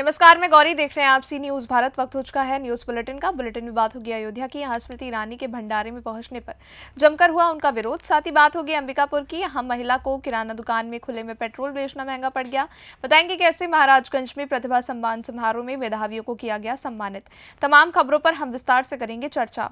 नमस्कार, मैं गौरी, देख रहे हैं आप सी न्यूज़ भारत। वक्त हो चुका है न्यूज़ बुलेटिन का। बुलेटिन में बात होगी अयोध्या की। यहाँ स्मृति ईरानी के भंडारे में पहुंचने पर जमकर हुआ उनका विरोध। साथ ही बात होगी अंबिकापुर की। यहाँ महिला को किराना दुकान में खुले में पेट्रोल बेचना महंगा पड़ गया। बताएंगे कैसे महाराजगंज में प्रतिभा सम्मान समारोह में मेधावियों को किया गया सम्मानित। तमाम खबरों पर हम विस्तार से करेंगे चर्चा।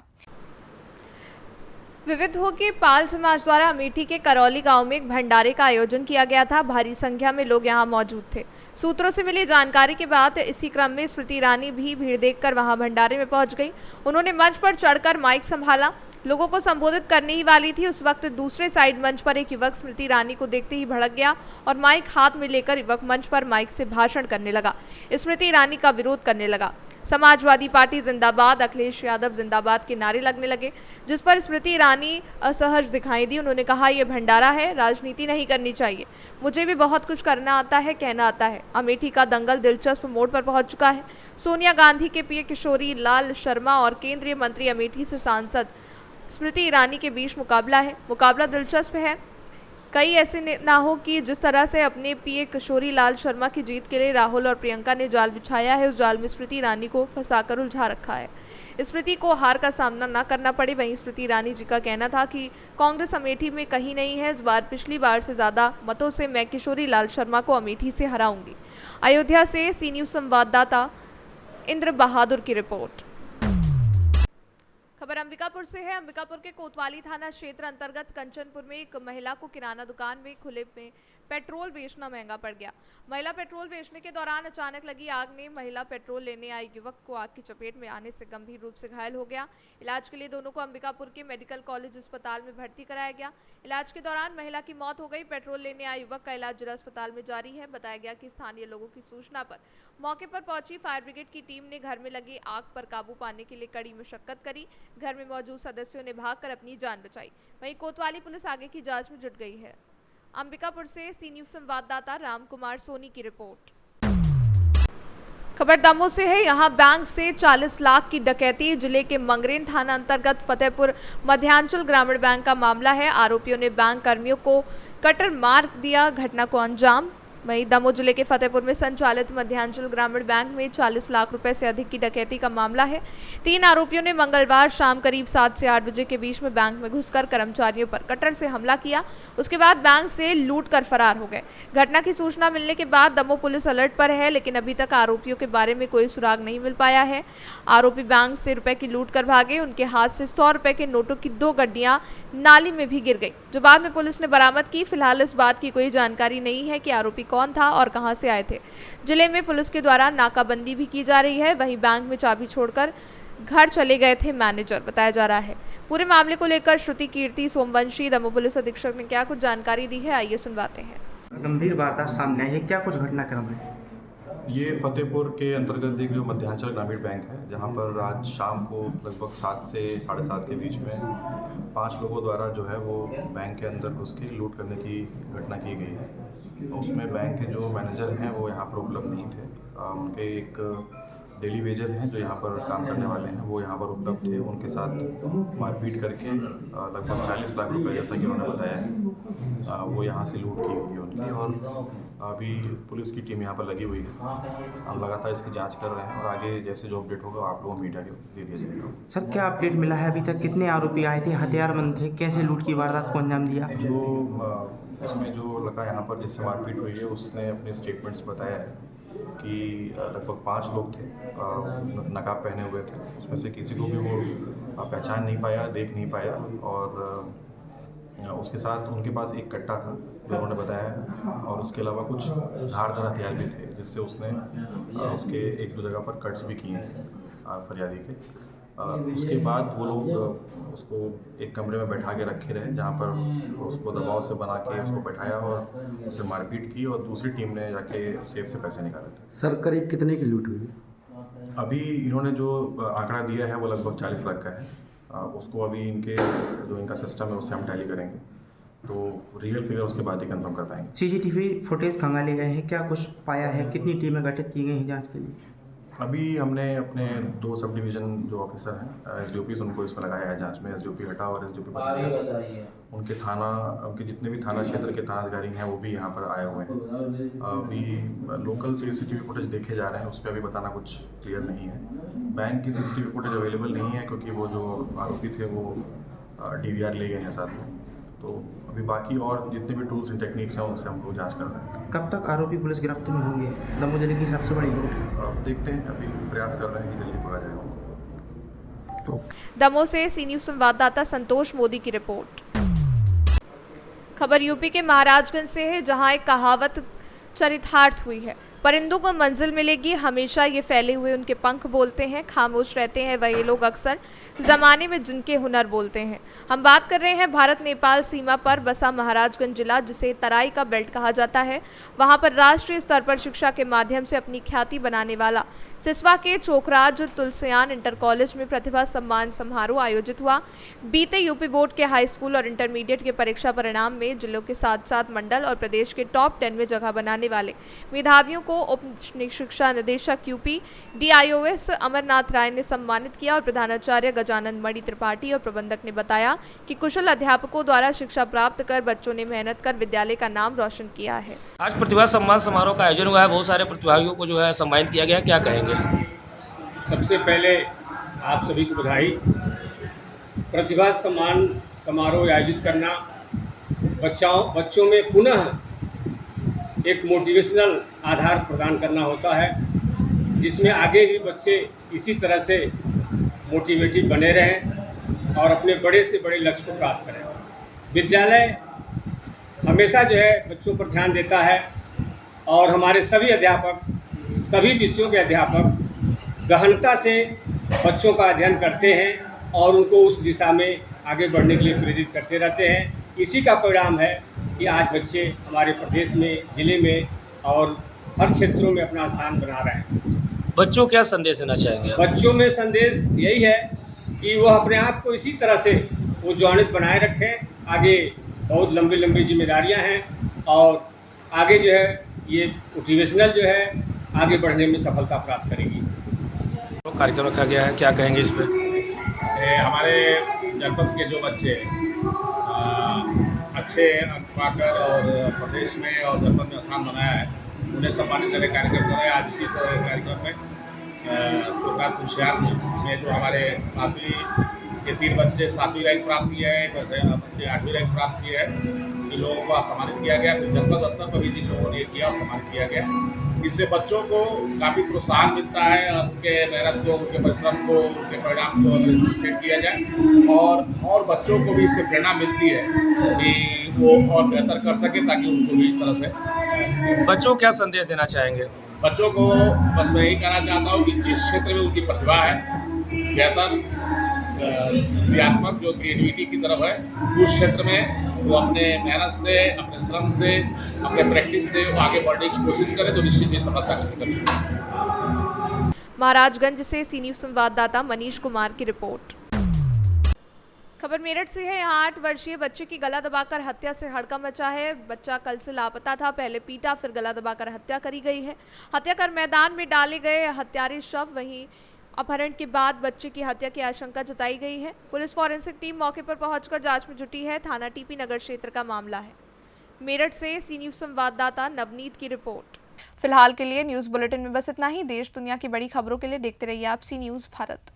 विविध की पाल समाज द्वारा अमेठी के करौली गांव में एक भंडारे का आयोजन किया गया था। भारी संख्या में लोग यहां मौजूद थे। सूत्रों से मिली जानकारी के बाद इसी क्रम में स्मृति ईरानी भी भीड़ देखकर वहां भंडारे में पहुंच गई। उन्होंने मंच पर चढ़कर माइक संभाला, लोगों को संबोधित करने ही वाली थी। उस वक्त दूसरे साइड मंच पर एक युवक स्मृति ईरानी को देखते ही भड़क गया और माइक हाथ में लेकर युवक मंच पर माइक से भाषण करने लगा। स्मृति ईरानी का विरोध करने लगा। समाजवादी पार्टी जिंदाबाद, अखिलेश यादव जिंदाबाद के नारे लगने लगे, जिस पर स्मृति ईरानी असहज दिखाई दी। उन्होंने कहा, यह भंडारा है, राजनीति नहीं करनी चाहिए। मुझे भी बहुत कुछ करना आता है, कहना आता है। अमेठी का दंगल दिलचस्प मोड़ पर पहुंच चुका है। सोनिया गांधी के पीए किशोरी लाल शर्मा और केंद्रीय मंत्री अमेठी से सांसद स्मृति ईरानी के बीच मुकाबला है। मुकाबला दिलचस्प है। कई ऐसे ना हो कि जिस तरह से अपने पीए किशोरी लाल शर्मा की जीत के लिए राहुल और प्रियंका ने जाल बिछाया है, उस जाल में स्मृति ईरानी को फंसाकर उलझा रखा है। स्मृति को हार का सामना न करना पड़े। वहीं स्मृति ईरानी जी का कहना था कि कांग्रेस अमेठी में कहीं नहीं है। इस बार पिछली बार से ज्यादा मतों से मैं किशोरी लाल शर्मा को अमेठी से हराऊंगी। अयोध्या से सी न्यूज़ संवाददाता इंद्र बहादुर की रिपोर्ट। खबर अंबिकापुर से है। अंबिकापुर के कोतवाली थाना क्षेत्र अंतर्गत कंचनपुर में एक महिला को किराना दुकान में खुले में पेट्रोल बेचना महंगा पड़ गया। महिला पेट्रोल बेचने के दौरान अचानक लगी आग ने महिला पेट्रोल लेने आई युवक को आग की चपेट में आने से गंभीर रूप से घायल हो गया। इलाज के लिए दोनों को अंबिकापुर के मेडिकल कॉलेज अस्पताल में भर्ती कराया गया। इलाज के दौरान महिला की मौत हो गई। पेट्रोल लेने आए युवक का इलाज जिला अस्पताल में जारी है। बताया गया कि स्थानीय लोगों की सूचना पर मौके पर पहुंची फायर ब्रिगेड की टीम ने घर में लगी आग पर काबू पाने के लिए कड़ी मशक्कत करी। घर में मौजूद सदस्यों ने भागकर अपनी जान बचाई। वहीं कोतवाली पुलिस आगे की जांच में जुट गई है। अंबिकापुर से सी न्यूज़ संवाददाता राम कुमार सोनी की रिपोर्ट। खबर दमोह से है। यहां बैंक से 40 लाख की डकैती। जिले के मंगरेन थाना अंतर्गत फतेहपुर मध्यांचल ग्रामीण बैंक का मामला है। आरोपियों ने बैंक कर्मियों को कटर मार दिया घटना को अंजाम। वहीं दमोह जिले के फतेहपुर में संचालित मध्यांचल ग्रामीण बैंक में 40 लाख रुपए से अधिक की डकैती का मामला है। 3 आरोपियों ने मंगलवार शाम करीब 7 से 8 बजे के बीच में बैंक में घुसकर कर्मचारियों पर कटर से हमला किया। उसके बाद बैंक से लूट कर फरार हो गए। घटना की सूचना मिलने के बाद दमोह पुलिस अलर्ट पर है, लेकिन अभी तक आरोपियों के बारे में कोई सुराग नहीं मिल पाया है। आरोपी बैंक से रुपए की लूट कर भागे। उनके हाथ से 100 रुपए के नोटों की 2 गड्डियां नाली में भी गिर गई, जो बाद में पुलिस ने बरामद की। फिलहाल इस बात की कोई जानकारी नहीं है कि आरोपी कौन था और कहां से आए थे। जिले में पुलिस के द्वारा नाकाबंदी भी की जा रही है। वहीं बैंक में चाबी छोड़कर घर चले गए थे मैनेजर, बताया जा रहा है। पूरे मामले को लेकर श्रुति कीर्ति सोमवंशी दमोह पुलिस अधीक्षक ने क्या कुछ जानकारी दी है, आइए सुनवाते हैं। गंभीर वारदात सामने आई है, क्या कुछ घटनाक्रम है? ये फतेहपुर के अंतर्गत एक मध्यांचल ग्रामीण बैंक है, जहां पर आज शाम को लगभग 7 से 7:30 के बीच में 5 लोगों द्वारा जो है वो बैंक के अंदर घुस के लूट करने की घटना की गई है। उसमें बैंक के जो मैनेजर हैं वो यहाँ पर उपलब्ध नहीं थे। उनके एक डेली वेजर हैं जो यहाँ पर काम करने वाले हैं, वो यहाँ पर उपलब्ध थे। उनके साथ मारपीट करके लगभग 40 लाख रुपए, जैसा कि उन्होंने बताया है, वो यहाँ से लूट की हुई है उनकी। और अभी पुलिस की टीम यहाँ पर लगी हुई है। हम लगातार इसकी जांच कर रहे हैं और आगे जैसे जो अपडेट होगा आप लोगों मीडिया को दे दिया जाएगा। सर, क्या अपडेट मिला है अभी तक? कितने आरोपी आए थे, हथियारबंद थे, कैसे लूट की वारदात को अंजाम दिया? जो इसमें जो लड़का यहाँ पर जिससे मारपीट हुई है उसने अपने स्टेटमेंट्स बताया है कि लगभग 5 लोग थे, नकाब पहने हुए थे। उसमें से किसी को भी वो पहचान नहीं पाया, देख नहीं पाया। और उसके साथ उनके पास एक कट्टा था जो उन्होंने बताया, और उसके अलावा कुछ धारदार हथियार भी थे, जिससे उसने उसके 1-2 जगह पर कट्स भी किए हैं फरियादी के। उसके बाद वो लोग उसको एक कमरे में बैठा के रखे रहे, जहाँ पर उसको दबाव से बना के उसको बैठाया और उससे मारपीट की, और दूसरी टीम ने जाके सेफ से पैसे निकाले थे। सर, करीब कितने की लूट हुई? अभी इन्होंने जो आंकड़ा दिया है वो लगभग 40 लाख का है। उसको अभी इनका सिस्टम है उससे हम टैली करेंगे, तो रियल फिगर उसके बाद ही कंफर्म कर पाएंगे। सीसीटीवी फुटेज खंगाले गए हैं, क्या कुछ पाया है? कितनी टीमें गठित की गई हैं जांच के लिए? अभी हमने अपने 2 सब डिवीज़न जो ऑफिसर हैं एसडीओपी उनको इसमें लगाया है जांच में। एसडीओपी हटा और एसडीओपी उनके उनके जितने भी थाना क्षेत्र के थानाधिकारी हैं वो भी यहाँ पर आए हुए हैं। अभी लोकल सीसीटीवी फुटेज देखे जा रहे हैं, उस पर अभी बताना कुछ क्लियर नहीं है। बैंक की सीसीटीवी फुटेज अवेलेबल नहीं है क्योंकि वो जो आरोपी थे वो डीवीआर ले गए हैं साथ में। तो अभी बाकी और जितने भी टूल्स एंड टेक्निक्स हैं उनसे हम लोग जाँच कर रहे हैं। कब तक आरोपी पुलिस गिरफ्त में होंगे? दमोह जिले की सबसे बड़ी लूट। अब देखते हैं, अभी प्रयास कर रहे हैं कि जल्दी पकड़ा जाएगा। दमोह से सी न्यूज़ संवाददाता संतोष मोदी की रिपोर्ट। खबर यूपी के महाराजगंज से है, जहां एक कहावत चरितार्थ हुई है, परिंदों को मंजिल मिलेगी, हमेशा ये फैले हुए उनके पंख बोलते हैं, खामोश रहते हैं वही लोग अक्सर ज़माने में जिनके हुनर बोलते हैं। हम बात कर रहे हैं भारत नेपाल सीमा पर बसा महाराजगंज जिला, जिसे तराई का बेल्ट कहा जाता है। वहां पर राष्ट्रीय स्तर पर शिक्षा के माध्यम से अपनी ख्याति बनाने वाला सिसवा के चोखराज तुलसियान इंटर कॉलेज में प्रतिभा सम्मान समारोह आयोजित हुआ। बीते यूपी बोर्ड के हाई स्कूल और इंटरमीडिएट के परीक्षा परिणाम में जिलों के साथ साथ मंडल और प्रदेश के टॉप 10 में जगह बनाने वाले मेधावियों को उप शिक्षा निदेशक यूपी DIOS अमरनाथ राय ने सम्मानित किया और प्रधानाचार्य गजानंद मणि त्रिपाठी और प्रबंधक ने बताया कि कुशल अध्यापकों द्वारा शिक्षा प्राप्त कर बच्चों ने मेहनत कर विद्यालय का नाम रोशन किया है। आज प्रतिभा सम्मान समारोह का आयोजन हुआ है, बहुत सारे प्रतिभागियों को जो है सम्मानित किया गया, क्या कहेंगे? सबसे पहले आप सभी को बधाई। प्रतिभा सम्मान समारोह आयोजित करना बच्चों में पुनः एक मोटिवेशनल आधार प्रदान करना होता है, जिसमें आगे भी बच्चे इसी तरह से मोटिवेटेड बने रहें और अपने बड़े से बड़े लक्ष्य को प्राप्त करें। विद्यालय हमेशा जो है बच्चों पर ध्यान देता है और हमारे सभी अध्यापक, सभी विषयों के अध्यापक गहनता से बच्चों का अध्ययन करते हैं और उनको उस दिशा में आगे बढ़ने के लिए प्रेरित करते रहते हैं। इसी का परिणाम है कि आज बच्चे हमारे प्रदेश में, जिले में और हर क्षेत्रों में अपना स्थान बना रहे हैं। बच्चों क्या संदेश देना चाहेंगे? बच्चों में संदेश यही है कि वह अपने आप को इसी तरह से वो ज्वानित बनाए रखें। आगे बहुत लंबी लंबी जिम्मेदारियां हैं और आगे जो है ये मोटिवेशनल जो है आगे बढ़ने में सफलता प्राप्त करेगी। कार्यक्रम रखा गया है, क्या कहेंगे इस पर? हमारे जनपद के जो बच्चे अच्छे अंक पाकर और प्रदेश में और जनपद में स्थान बनाया है, उन्हें सम्मानित करने का कार्यक्रम कर रहे हैं। आज इसी कार्यक्रम में चोखराज तुलसियान में जो हमारे 7वीं के 3 बच्चे 7वीं रैंक प्राप्त किए हैं, बच्चे 8वीं रैंक प्राप्त किए हैं, इन लोगों को सम्मानित किया गया। फिर जनपद स्तर पर भी जिन लोगों ने किया और सम्मानित किया गया। इससे बच्चों को काफ़ी प्रोत्साहन मिलता है और उनके मेहनत को, उनके परिश्रम को, उनके परिणाम को अप्रिशिएट किया जाए और बच्चों को भी इससे प्रेरणा मिलती है कि वो और बेहतर कर सके, ताकि उनको भी इस तरह से। बच्चों क्या संदेश देना चाहेंगे? बच्चों को बस मैं यही कहना चाहता हूँ कि जिस क्षेत्र में उनकी प्रतिभा है, बेहतर क्रियात्मक जो क्रिएटिविटी की तरफ है, उस क्षेत्र में वो अपने मेहनत से, अपने श्रम से, अपने प्रैक्टिस से वो आगे बढ़ने की कोशिश करें तो निश्चित ही सफलता का शिखर छूएंगे। महाराजगंज से सी न्यूज़ संवाददाता मनीष कुमार की रिपोर्ट। खबर मेरठ से है। यहाँ 8 वर्षीय बच्चे की गला दबाकर हत्या से हड़कंप मचा है। बच्चा कल से लापता था, पहले पीटा फिर गला दबाकर हत्या करी गई है। हत्या कर मैदान में डाले गए हत्यारे शव, वहीं अपहरण के बाद बच्चे की हत्या की आशंका जताई गई है। पुलिस फॉरेंसिक टीम मौके पर पहुंचकर जांच में जुटी है। थाना टीपी नगर क्षेत्र का मामला है। मेरठ से सी न्यूज़ संवाददाता नवनीत की रिपोर्ट। फिलहाल के लिए न्यूज़ बुलेटिन में बस इतना ही। देश दुनिया की बड़ी खबरों के लिए देखते रहिए आप सी न्यूज़ भारत।